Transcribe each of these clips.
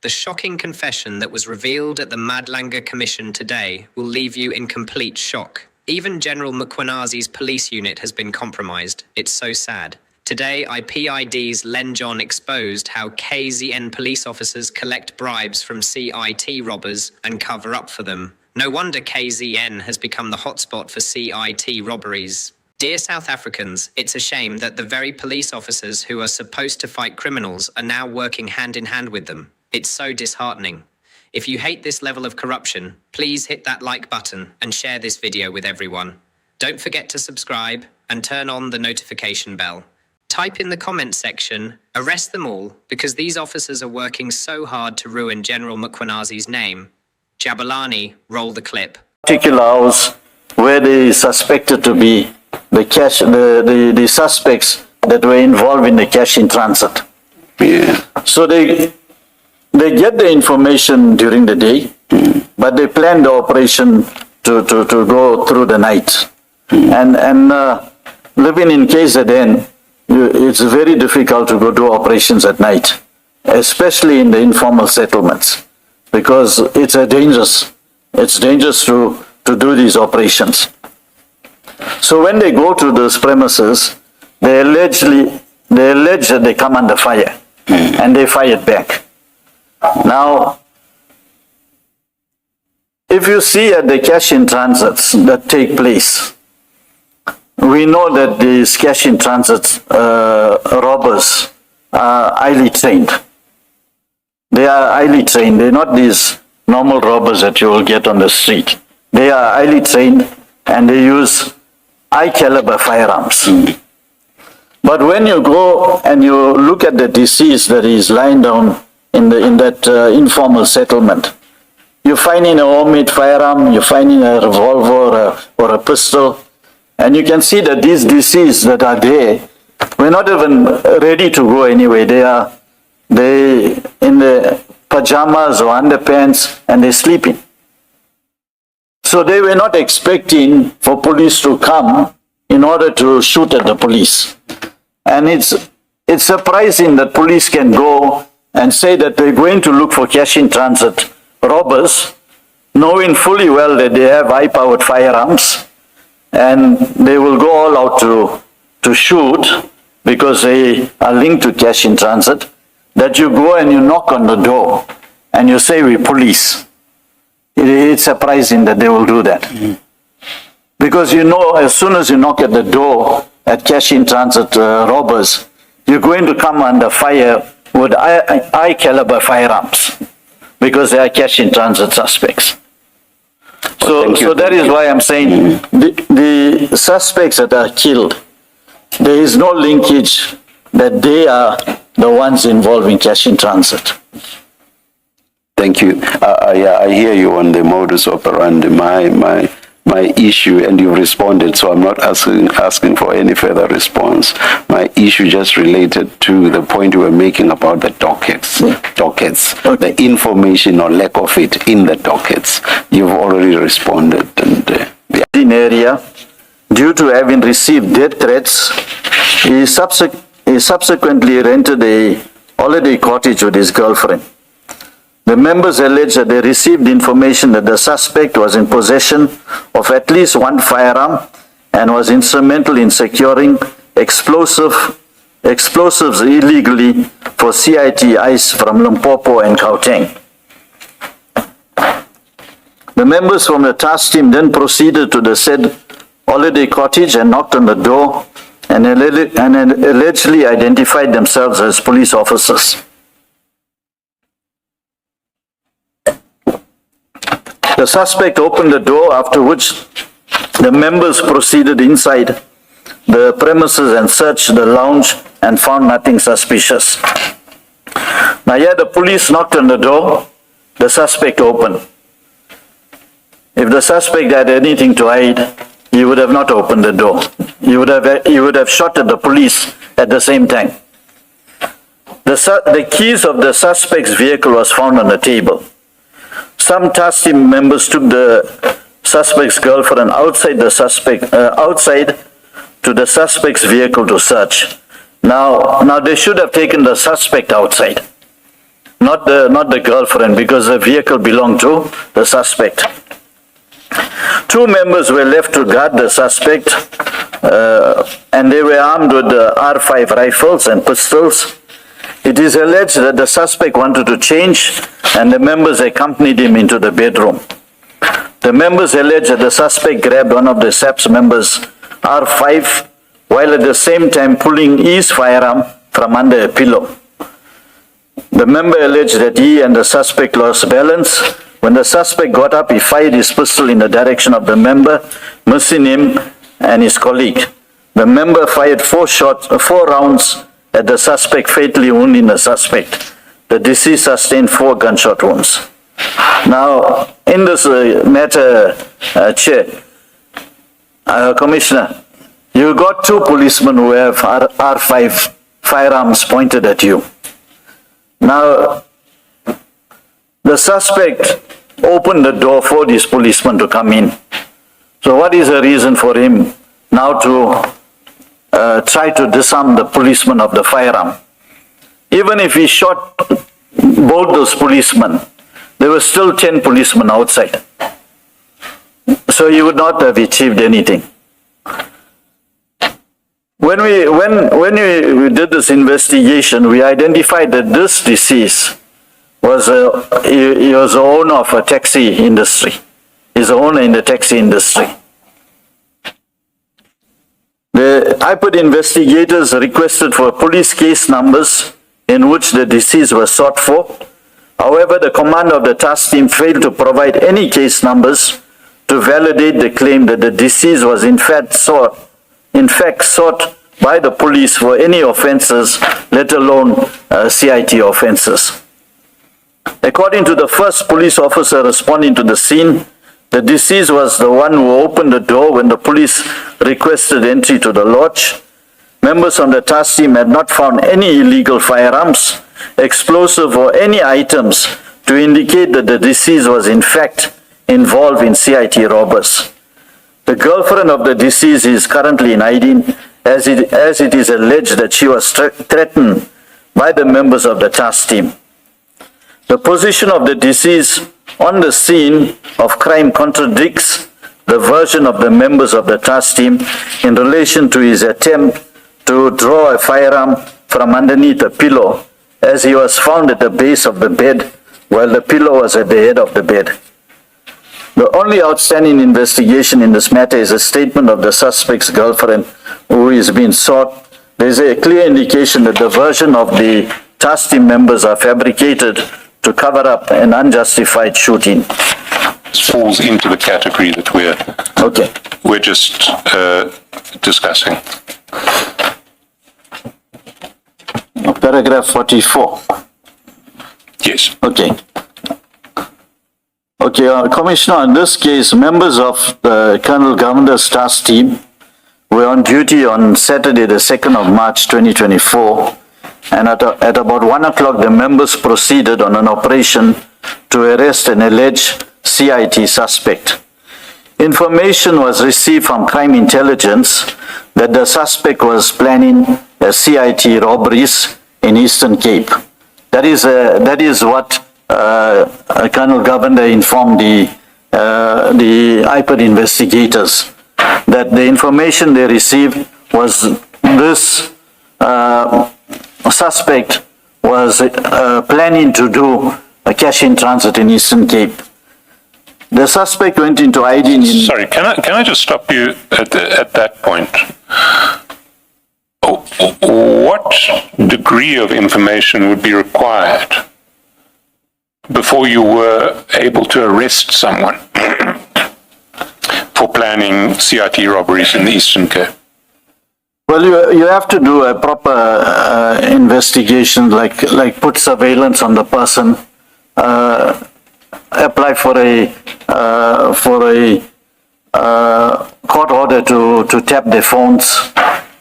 The shocking confession that was revealed at the Madlanga Commission today will leave you in complete shock. Even General Mkhwanazi's police unit has been compromised. It's so sad. Today, IPID's John exposed how KZN police officers collect bribes from CIT robbers and cover up for them. No wonder KZN has become the hotspot for CIT robberies. Dear South Africans, it's a shame that the very police officers who are supposed to fight criminals are now working hand in hand with them. It's so disheartening. If you hate this level of corruption, please hit that like button and share this video with everyone. Don't forget to subscribe and turn on the notification bell. Type in the comment section, arrest them all, because these officers are working so hard to ruin General Mkhwanazi's name. Jabulani, roll the clip. Particular house where they is suspected to be the suspects that were involved in the cash in transit. Yeah. So they get the information during the day, but they plan the operation to go through the night. And living in KZN, it's very difficult to go do operations at night, especially in the informal settlements, because it's dangerous to do these operations. So when they go to those premises, they allege that they come under fire, and they fire back. Now, if you see at the cash in transits that take place, we know that these cash in transit robbers are highly trained. They are highly trained. They're not these normal robbers that you will get on the street. They are highly trained, and they use high caliber firearms. But when you go and you look at the deceased that is lying down in that informal settlement, you find in a homemade firearm, you find in a revolver or a pistol, and you can see that these deceased that are there were not even ready to go anyway. They in the pajamas or underpants, and they're sleeping. So they were not expecting for police to come in order to shoot at the police. And it's surprising that police can go and say that they're going to look for cash in transit robbers, knowing fully well that they have high-powered firearms, and they will go all out to shoot because they are linked to cash in transit, that you go and you knock on the door and you say, "We're police." It's surprising that they will do that. Because you know, as soon as you knock at the door at cash in transit robbers, you're going to come under fire with high caliber firearms, because they are cash in transit suspects. So that is why I'm saying the suspects that are killed, there is no linkage that they are the ones involved in cash in transit. Thank you. I hear you on the modus operandi. My issue, and you responded, so I'm not asking for any further response. My issue just related to the point you were making about the dockets. Okay. The information or lack of it in the dockets. You've already responded. And in area, due to having received death threats, he subsequently rented a holiday cottage with his girlfriend. The members allege that they received information that the suspect was in possession of at least one firearm and was instrumental in securing explosives illegally for CIT heists from Limpopo and Gauteng. The members from the task team then proceeded to the said holiday cottage and knocked on the door and allegedly identified themselves as police officers. The suspect opened the door, after which the members proceeded inside the premises and searched the lounge and found nothing suspicious. Now here the police knocked on the door, the suspect opened. If the suspect had anything to hide, he would have not opened the door. He would have shot at the police at the same time. The keys of the suspect's vehicle was found on the table. Some task team members took the suspect's girlfriend outside to the suspect's vehicle to search. Now they should have taken the suspect outside. not the girlfriend, because the vehicle belonged to the suspect. 2 members were left to guard the suspect, and they were armed with R5 rifles and pistols. It is alleged that the suspect wanted to change, and the members accompanied him into the bedroom. The members allege that the suspect grabbed one of the SAPS members' R5 while at the same time pulling his firearm from under a pillow. The member alleged that he and the suspect lost balance. When the suspect got up, he fired his pistol in the direction of the member, missing him and his colleague. The member fired 4 rounds at the suspect, fatally wounding the suspect. The deceased sustained 4 gunshot wounds. Now, in this matter, Chair, Commissioner, you got 2 policemen who have R5 firearms pointed at you. Now, the suspect opened the door for these policemen to come in. So what is the reason for him now to try to disarm the policeman of the firearm? Even if he shot both those policemen, there were still 10 policemen outside. So he would not have achieved anything. When we did this investigation, we identified that this deceased was he was the owner of a taxi industry. He's the owner in the taxi industry. The IPID investigators requested for police case numbers in which the deceased was sought for. However, the commander of the task team failed to provide any case numbers to validate the claim that the deceased was in fact sought by the police for any offences, let alone CIT offences. According to the first police officer responding to the scene, the deceased was the one who opened the door when the police requested entry to the lodge. Members on the task team had not found any illegal firearms, explosive or any items to indicate that the deceased was in fact involved in CIT robbers. The girlfriend of the deceased is currently in hiding as it is alleged that she was threatened by the members of the task team. The position of the deceased on the scene of crime contradicts the version of the members of the task team in relation to his attempt to draw a firearm from underneath a pillow, as he was found at the base of the bed while the pillow was at the head of the bed. The only outstanding investigation in this matter is a statement of the suspect's girlfriend who is being sought. There is a clear indication that the version of the task team members are fabricated to cover up an unjustified shooting. This falls into the category that we're just discussing. Paragraph 44. Yes. Okay. Commissioner, in this case, members of the Colonel Governor's task team were on duty on Saturday, the 2nd of March 2024, and at about 1 o'clock, the members proceeded on an operation to arrest an alleged CIT suspect. Information was received from crime intelligence that the suspect was planning a CIT robberies in Eastern Cape. That is what Colonel Governor informed the IPID investigators, that the information they received was this suspect was planning to do a cash in transit in Eastern Cape. The suspect went into hiding in... Sorry, can I just stop you at that point? What degree of information would be required before you were able to arrest someone for planning CIT robberies in the Eastern Cape? Well, you have to do a proper investigation, like put surveillance on the person, apply for a court order to tap their phones,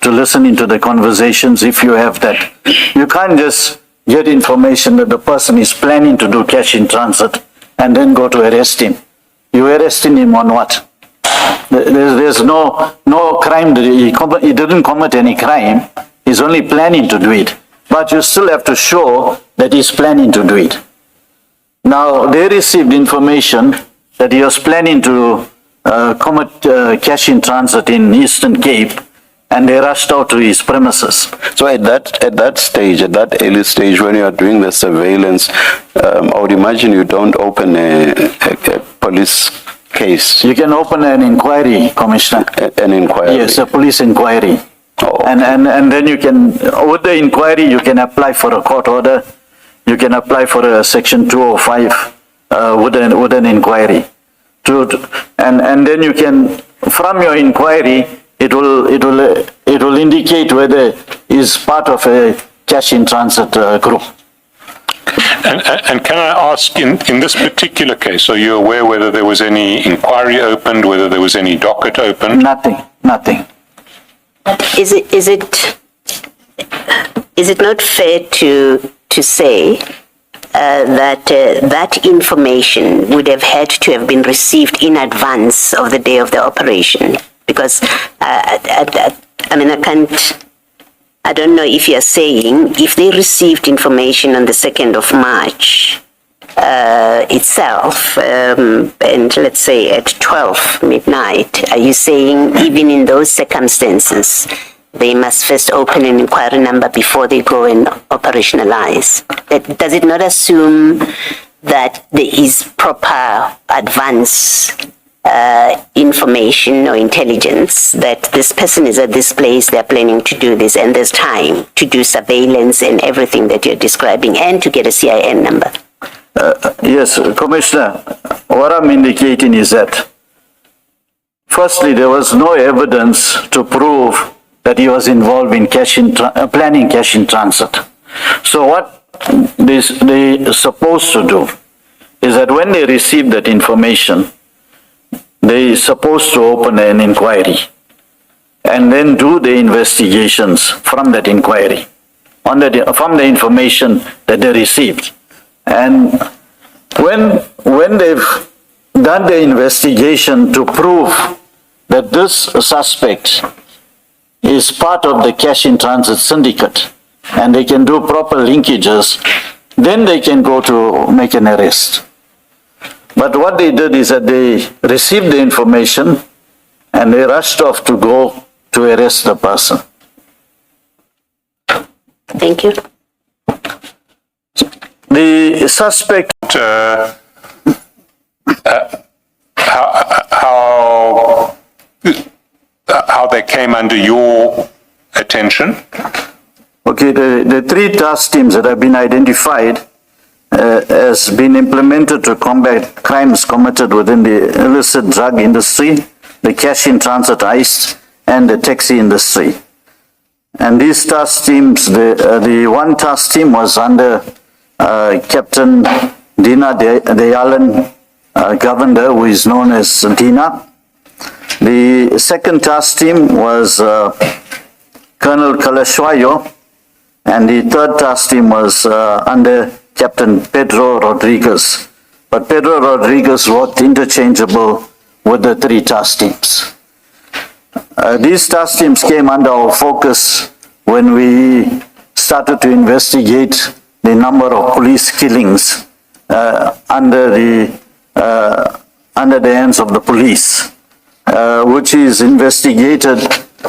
to listen into the conversations if you have that. You can't just get information that the person is planning to do cash in transit and then go to arrest him. You arresting him on what? There's no crime. He didn't commit any crime. He's only planning to do it. but you still have to show that he's planning to do it. Now, they received information that he was planning to commit cash in transit in Eastern Cape, and they rushed out to his premises. So at that stage, at that early stage, when you are doing the surveillance, I would imagine you don't open a police case. You can open an inquiry, Commissioner. An inquiry? Yes, a police inquiry. Oh. And then you can, with the inquiry, you can apply for a court order. You can apply for a Section 205 with an inquiry. And then you can, from your inquiry, it will indicate whether is part of a cash in transit group. And can I ask, in this particular case, are you aware whether there was any inquiry opened, whether there was any docket opened? Nothing. Is it not fair to say that that information would have had to have been received in advance of the day of the operation? Because I don't know if you're saying if they received information on the 2nd of March itself, and let's say at 12 midnight, are you saying even in those circumstances, they must first open an inquiry number before they go and operationalize? Does it not assume that there is proper advance information or intelligence that this person is at this place, they're planning to do this, and there's time to do surveillance and everything that you're describing and to get a CIN number? Yes, Commissioner, what I'm indicating is that, firstly, there was no evidence to prove that he was involved in planning cash in transit. So what they're supposed to do is that when they receive that information, they're supposed to open an inquiry and then do the investigations from that inquiry, from the information that they received. And when they've done the investigation to prove that this suspect is part of the cash in transit syndicate and they can do proper linkages, then they can go to make an arrest. But what they did is that they received the information and they rushed off to go to arrest the person. Thank you. The suspect... how they came under your attention? Okay, the 3 task teams that have been identified has been implemented to combat crimes committed within the illicit drug industry, the cash in transit heists, and the taxi industry. And these task teams, the one task team was under Captain Dina Dayalan Governor, who is known as Dina. The second task team was Colonel Kalashwayo, and the third task team was under Captain Pedro Rodriguez. But Pedro Rodriguez worked interchangeable with the 3 task teams. These task teams came under our focus when we started to investigate the number of police killings under the hands of the police, which is investigated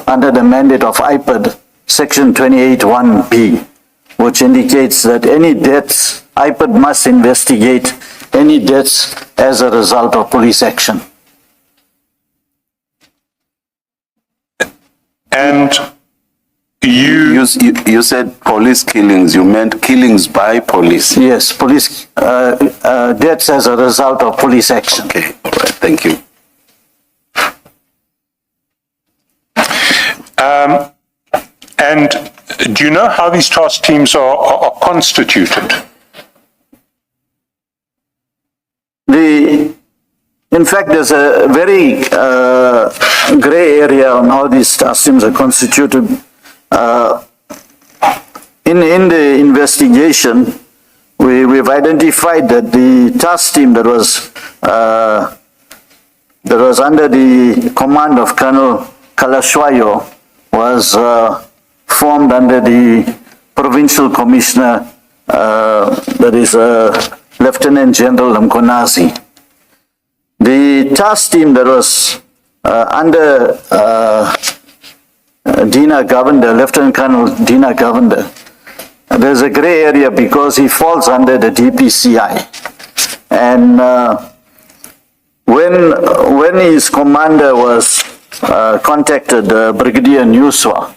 under the mandate of IPID, Section 28(1)B, which indicates that any deaths, IPID must investigate any deaths as a result of police action. And you said police killings, you meant killings by police? Yes, police deaths as a result of police action. Okay, all right, thank you. And do you know how these task teams are constituted? In fact, there's a very gray area on how these task teams are constituted. In the investigation, we've identified that the task team that was under the command of Colonel Kalashwayo was formed under the Provincial Commissioner, that is Lieutenant General Mkhwanazi. The task team that was under Dina Govender, Lieutenant Colonel Dina Govender, there's a grey area because he falls under the DPCI. And when his commander was contacted, Brigadier Newswa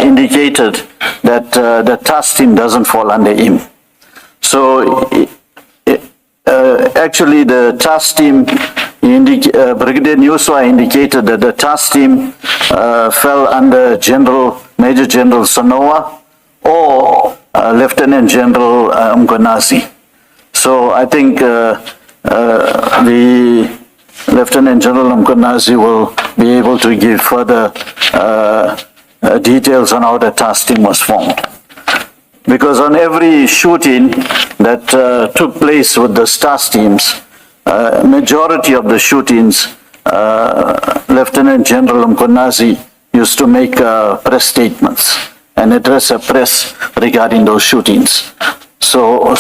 indicated that the task team doesn't fall under him. So actually the task team, Brigadier Newswa indicated that the task team fell under Major General Sanoa or Lieutenant General Mkhwanazi. So I think the Lieutenant General Mkhwanazi will be able to give further details on how the task team was formed. Because on every shooting that took place with the task teams, majority of the shootings, Lieutenant General Mkhwanazi used to make press statements and address the press regarding those shootings. So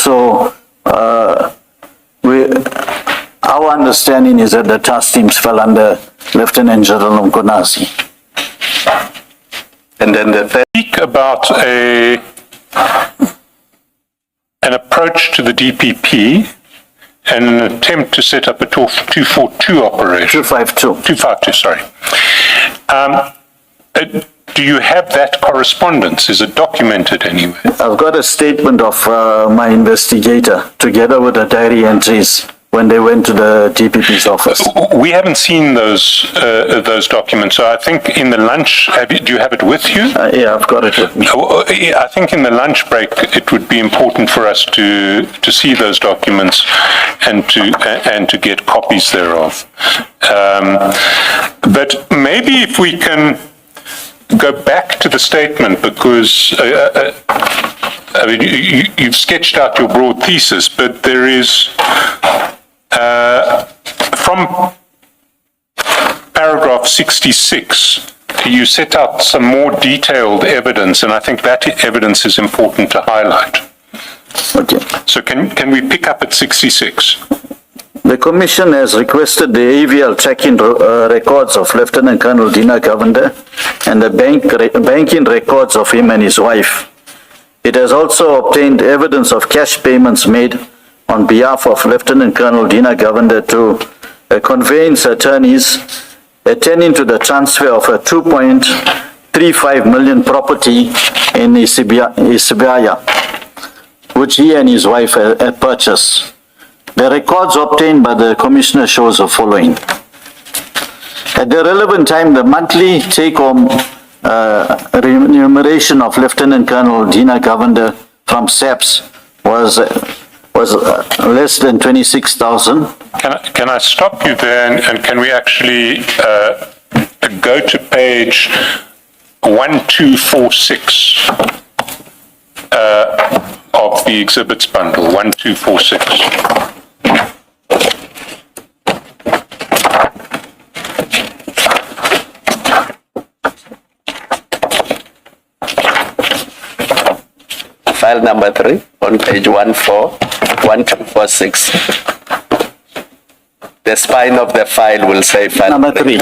our understanding is that the task teams fell under Lieutenant General Mkhwanazi. And then the third. Speak about an approach to the DPP and an attempt to set up a 242 operation. 252, sorry. Do you have that correspondence? Is it documented anywhere? I've got a statement of my investigator together with the diary entries when they went to the DPP's office. We haven't seen those documents. So I think in the lunch, do you have it with you? Yeah, I've got it with me. I think in the lunch break, it would be important for us to see those documents and to get copies thereof. But maybe if we can go back to the statement, because I mean, you've sketched out your broad thesis, but there is from paragraph 66, you set out some more detailed evidence, and I think that evidence is important to highlight. Okay. So can we pick up at 66? The Commission has requested the AVL tracking records of Lieutenant Colonel Dina Govender and the banking records of him and his wife. It has also obtained evidence of cash payments made on behalf of Lieutenant Colonel Dina Govender to conveyance attorneys attending to the transfer of a 2.35 million property in Isibaya, which he and his wife had purchased. The records obtained by the Commissioner shows the following. At the relevant time, the monthly take-home remuneration of Lieutenant Colonel Dina Govender from SAPS was less than 26,000. Can I stop you there, and can we actually go to page 1246 of the exhibits bundle, 1246. File number 3 on page 1246. The spine of the file will say file number 3.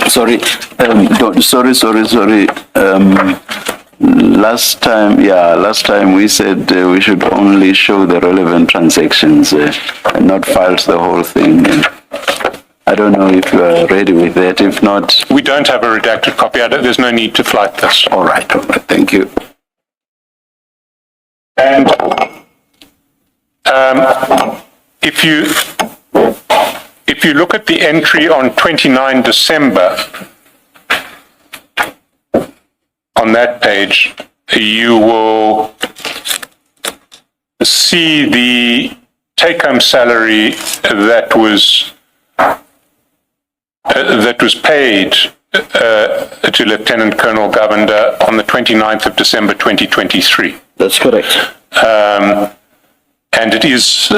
Sorry. Last time we said we should only show the relevant transactions and not files the whole thing. I don't know if you are ready with that. If not, we don't have a redacted copy. There's no need to flight this. All right. Thank you. And if you look at the entry on 29 December, on that page, you will see the take-home salary that was paid to Lieutenant Colonel Govender on the 29th of December 2023. That's correct. And it is,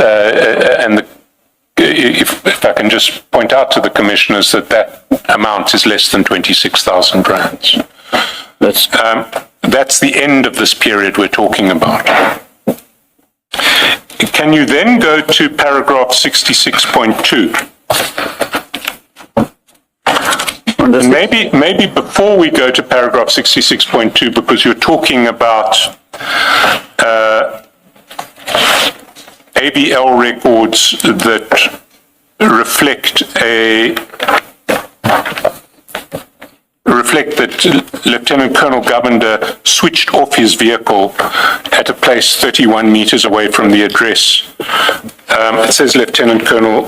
if I can just point out to the commissioners that amount is less than 26,000 rands. That's the end of this period we're talking about. Can you then go to paragraph 66.2? Maybe before we go to paragraph 66.2, because you're talking about ABL records that reflect that Lieutenant Colonel Govender switched off his vehicle at a place 31 meters away from the address. It says Lieutenant Colonel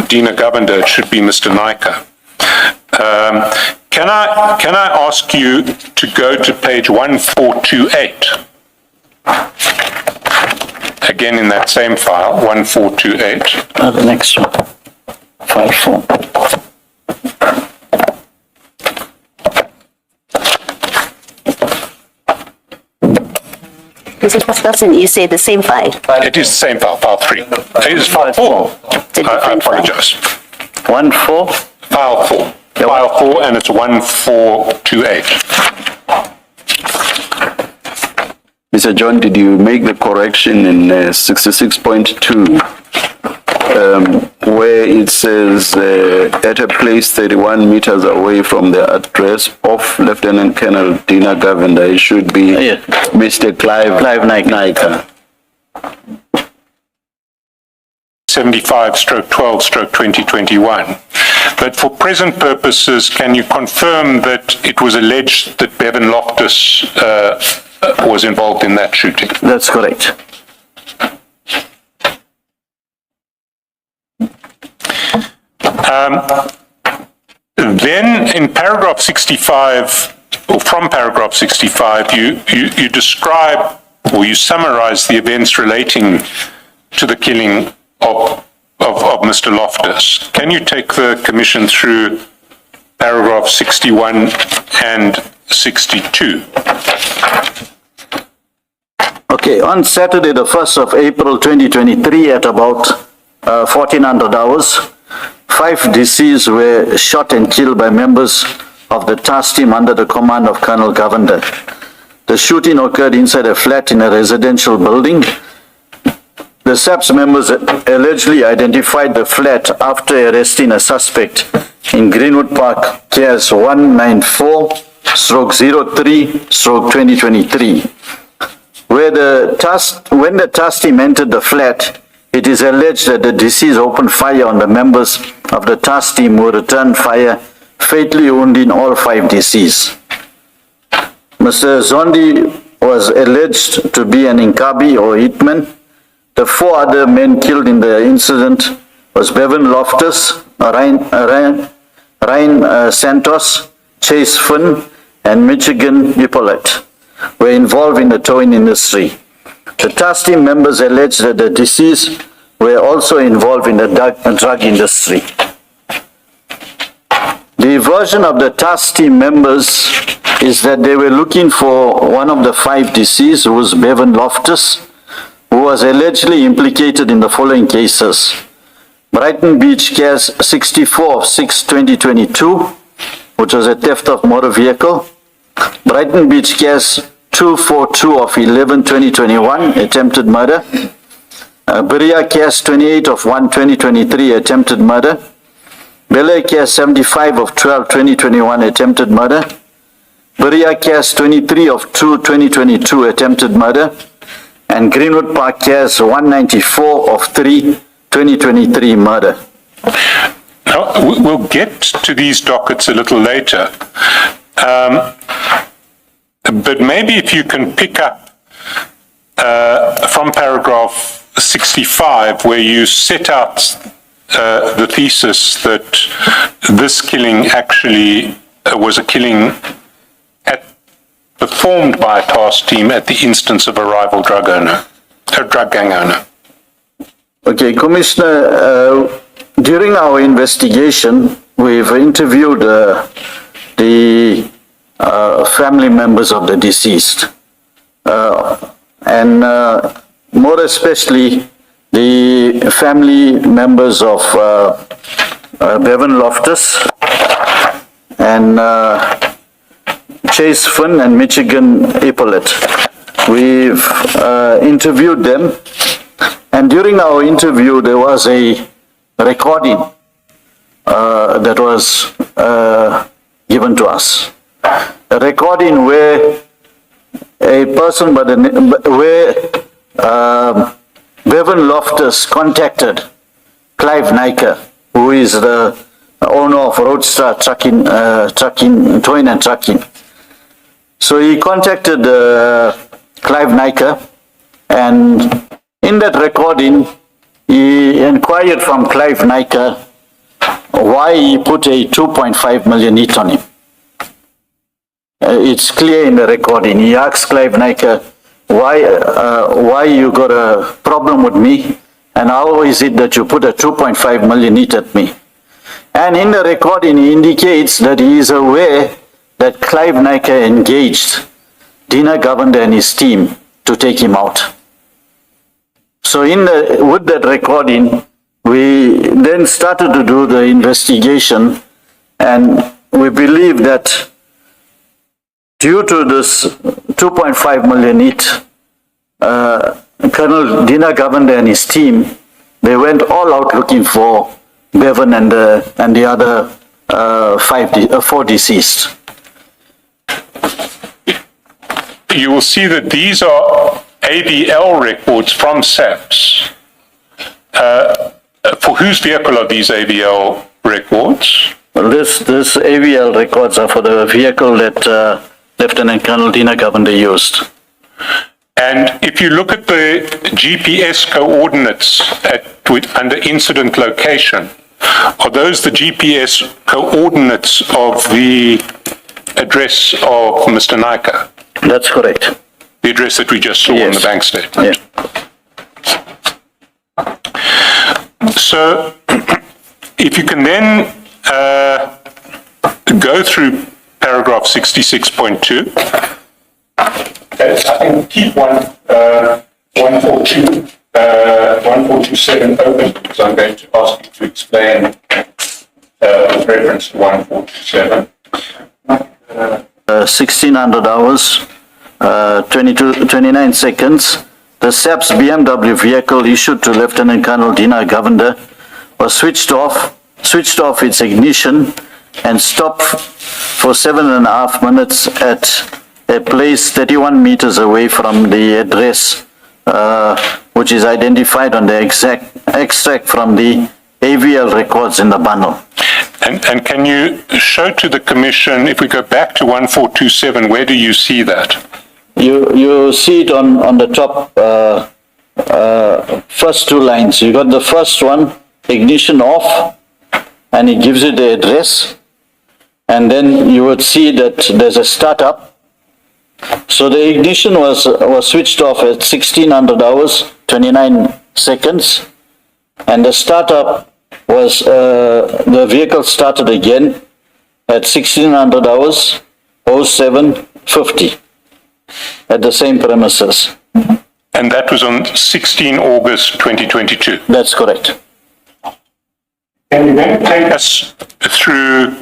Dina Govender, it should be Mr. Naika. Can I ask you to go to page 1428? Again in that same file, 1428. The next one, 54. Mr. Pascalson, you say the same file? It is the same file, file 3. It is file 4. I apologize. 14? File 4. File 4, and it's 1428. Mr. John, did you make the correction in 66.2 where it says at a place 31 meters away from the address of Lieutenant Colonel Dina Govender, it should be Mr. Clive Naika. 75/12/2021. But for present purposes, can you confirm that it was alleged that Bevan Loftus was involved in that shooting? That's correct. Then in paragraph 65, or from paragraph 65, you describe or you summarize the events relating to the killing of Mr. Loftus. Can you take the commission through paragraph 61 and 62? Okay, on Saturday, the 1st of April 2023 at about 1400 hours, 5 deceased were shot and killed by members of the task team under the command of Colonel Govender. The shooting occurred inside a flat in a residential building. The SAPS members allegedly identified the flat after arresting a suspect in Greenwood Park, case 194/03/2023. When the task team entered the flat, it is alleged that the deceased opened fire on the members of the task team who returned fire, fatally wounding all 5 deceased. Mr. Zondi was alleged to be an Inkabi or hitman. The 4 other men killed in the incident was Bevan Loftus, Ryan Santos, Chase Finn, and Michigan Hippolyte were involved in the towing industry. The task team members alleged that the deceased were also involved in the drug industry. The version of the task team members is that they were looking for one of the 5 deceased, who was Bevan Loftus, who was allegedly implicated in the following cases: Brighton Beach case 64/6/2022, which was a theft of motor vehicle; Brighton Beach case 242/11/2021, attempted murder; Berea case 28/1/2023, attempted murder; Bel-Air case 75/12/2021, attempted murder; Berea case 23/2/2022, attempted murder; and Greenwood Park case 194/3/2023, murder. Now, we'll get to these dockets a little later. But maybe if you can pick up from paragraph 65, where you set out the thesis that this killing actually was a killing performed by a task team at the instance of a rival drug gang owner. Okay, Commissioner, during our investigation, we've interviewed the family members of the deceased, and more especially the family members of Bevan Loftus and Chase Finn and Michigan Epaulet. We've interviewed them, and during our interview there was a recording that was given to us. A recording where a person by the where Bevan Loftus contacted Clive Nyker, who is the owner of Roadstar Towing and Trucking. So he contacted Clive Nyker, and in that recording, he inquired from Clive Nyker why he put a 2.5 million hit on him. It's clear in the recording. He asked Clive Nyker, why you got a problem with me, and how is it that you put a 2.5 million hit at me? And in the recording, he indicates that he is aware that Clive Nyker engaged Dina Govender and his team to take him out. So with that recording, we then started to do the investigation, and we believe that due to this 2.5 million hit, Colonel Dina Govender and his team, they went all out looking for Bevan and the other 4 deceased. You will see that these are ABL records from SAPS. For whose vehicle are these ABL records? Well, this ABL records are for the vehicle that Lieutenant Colonel Dina Govender used. And if you look at the GPS coordinates under incident location, are those the GPS coordinates of the address of Mr. Nyker? That's correct. The address that we just saw Yes. on the bank statement. Yeah. So if you can then go through paragraph 66.2. I think keep 142, 1427 open, because I'm going to ask you to explain with reference to 1427. 1600 hours, 29 seconds. The SAPS BMW vehicle issued to Lieutenant Colonel Dina Govender was switched off its ignition and stopped for 7.5 minutes at a place 31 meters away from the address, which is identified on the extract from the AVL records in the bundle. And can you show to the Commission, if we go back to 1427, where do you see that? You see it on the top first 2 lines. You got the first one, ignition off, and it gives you the address. And then you would see that there's a startup. So the ignition was switched off at 1600 hours, 29 seconds. And the startup was, the vehicle started again at 1600 hours, 07:50 at the same premises. And that was on 16 August 2022. That's correct. Can you then take us through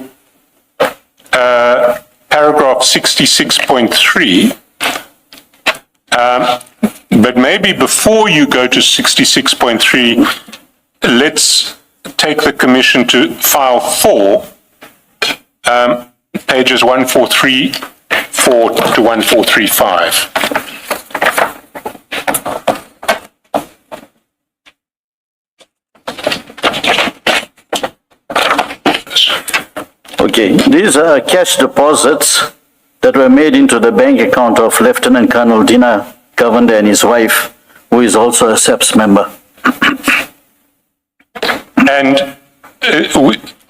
paragraph 66.3, but maybe before you go to 66.3, let's take the Commission to file 4, pages 1434 to 1435. Okay, these are cash deposits that were made into the bank account of Lieutenant Colonel Dina Govender and his wife, who is also a SAPS member. And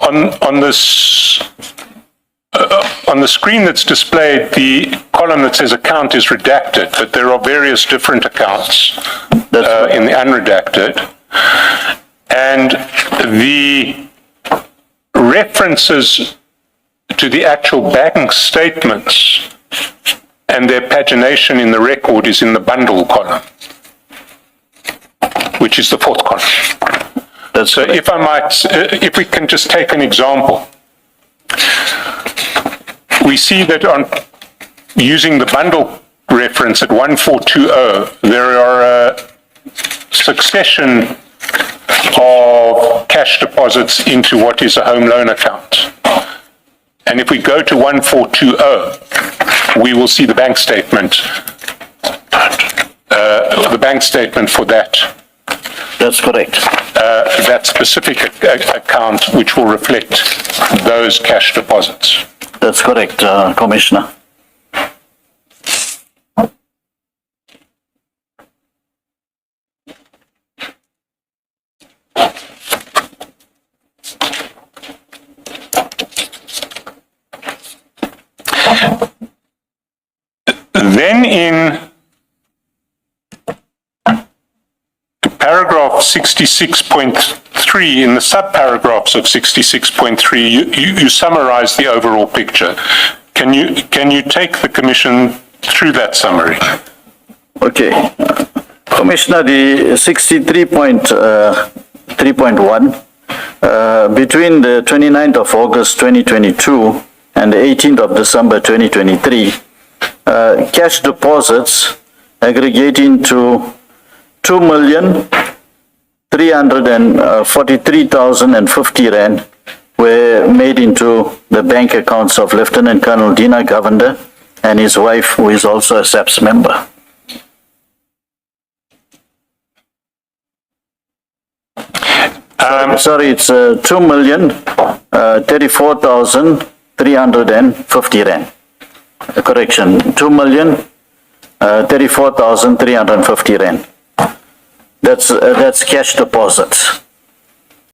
on this on the screen that's displayed, the column that says account is redacted, but there are various different accounts in the unredacted. And the references to the actual bank statements and their pagination in the record is in the bundle column, which is the fourth column. That's So correct. if I might, if we can just take an example, we see that on using the bundle reference at 1420, there are a succession of cash deposits into what is a home loan account. And if we go to 1420, we will see the bank statement, for that. That's correct. That specific account, which will reflect those cash deposits. That's correct, Commissioner. Then in paragraph 66.3, in the subparagraphs of 66.3, you summarize the overall picture. Can you take the Commission through that summary? Okay. Commissioner, the 63.3.1, between the 29th of August 2022 and the 18th of December 2023, cash deposits aggregating to 2,343,050 rand were made into the bank accounts of Lieutenant Colonel Dina Govender and his wife, who is also a SAPS member. Sorry, it's 2,034,350 rand. Correction, 2,034,350 rand. That's cash deposits.